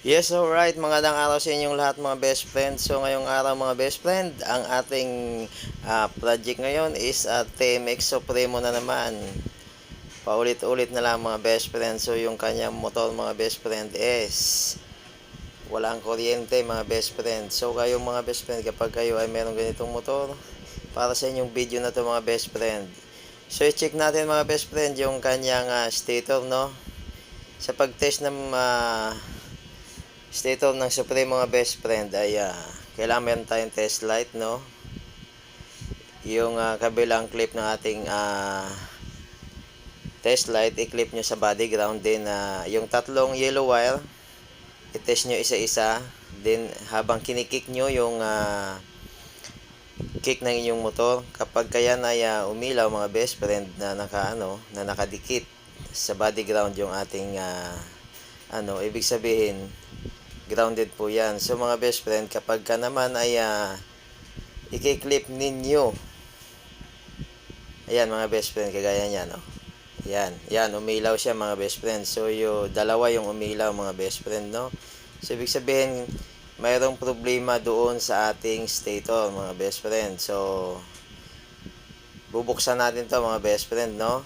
Yes, alright. Magandang araw sa inyong lahat mga best friend. So ngayong araw mga best friend, ang ating project ngayon is TMX Supremo na naman. Paulit-ulit na lang mga best friend. So yung kanyang motor mga best friend is walang kuryente mga best friend. So kayong mga best friend, kapag kayo ay meron ganitong motor, para sa inyong video na to mga best friend. So i-check natin mga best friend yung kanyang stator, no? Sa pag-test ng stator ng Supreme mga best friend ay kailangan meron tayong test light, no? Yung kabilang clip ng ating test light, i-clip nyo sa body ground. Din yung tatlong yellow wire, i-test nyo isa-isa. Then habang kinikik nyo yung kick ng inyong motor, kapag kaya na umilaw mga best friend na na nakadikit sa body ground yung ating ibig sabihin grounded po yan. So mga best friend, kapag ka naman ay i-clip ninyo, ayan mga best friend, kagaya niyan, no? Yan, umilaw siya mga best friend. So yung dalawa yung umilaw mga best friend, no? So ibig sabihin mayroong problema doon sa ating stator mga best friend. So bubuksan natin to mga best friend, no?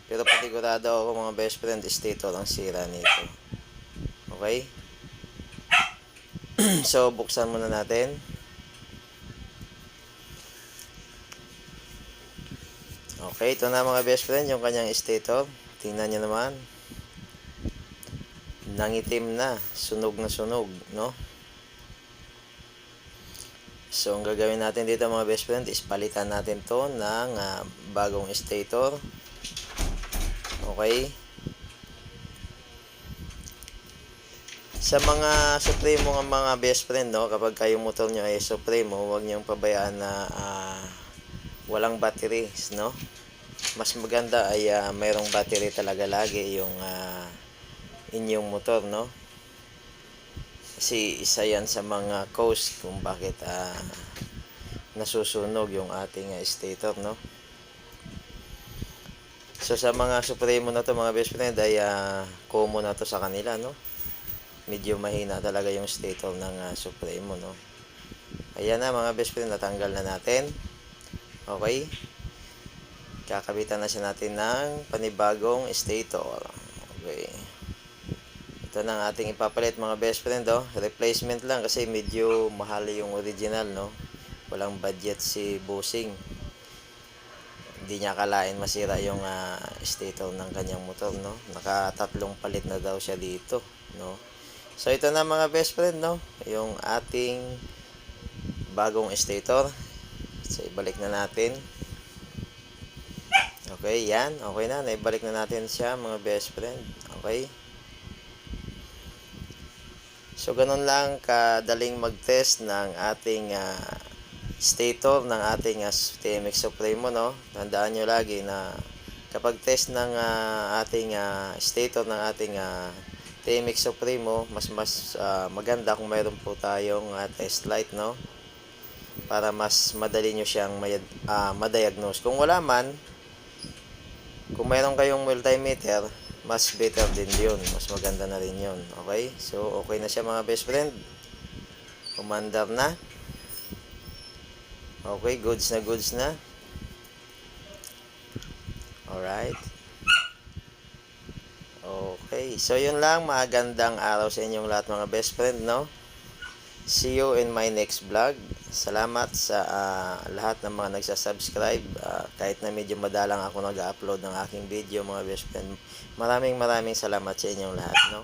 Pero patigurado ako mga best friend, stator ang sira nito. Okay? So buksan muna natin. Okay, ito na mga best friend yung kanyang stator. Tingnan nyo naman, nangitim na, sunog na sunog, no? So ang gagawin natin dito mga best friend is palitan natin to ng bagong stator. Okay, sa mga Supremo ng mga best friend, no, kapag kayo motor nyo ay Supremo, huwag nyong pabayaan na walang batteries, no? Mas maganda ay mayroong battery talaga lagi yung inyong motor, no? Kasi isa yan sa mga cause kung bakit nasusunog yung ating stator, no? So sa mga Supremo na to mga best friend ay common na to sa kanila, no? Medyo mahina talaga yung stator ng Supremo, no? Ayan na mga best friend, natanggal na natin. Okay, kakabitan na siya natin ng panibagong stator. Okay, ito na ang ating ipapalit mga best friend, oh. Replacement lang kasi medyo mahal yung original, no? Walang budget si Bossing. Hindi niya akalain masira yung stator ng kanyang motor, no? Nakatatlong palit na daw siya dito, no? So ito na mga best friend, no? Yung ating bagong stator. So ibalik na natin. Okay, yan. Okay na. Naibalik na natin siya mga best friend. Okay. So ganun lang kadaling mag-test ng ating stator ng ating TMX Supremo, no? Tandaan nyo lagi na kapag test ng ating stator ng ating TMX Supremo, mas maganda kung mayroon po tayong test light, no? Para mas madali nyo siyang ma-diagnose. Kung wala man, kung mayroon kayong multimeter, mas better din yun. Mas maganda na rin yun. Okay? So, okay na siya mga best friend. Umandar na. Okay, goods na goods na. Alright. Okay. So, yun lang. Magandang araw sa inyong lahat mga best friend, no? See you in my next vlog. Salamat sa lahat ng mga nagsasubscribe. Kahit na medyo madalang ako nag-upload ng aking video mga best friend. Maraming salamat sa inyong lahat, no?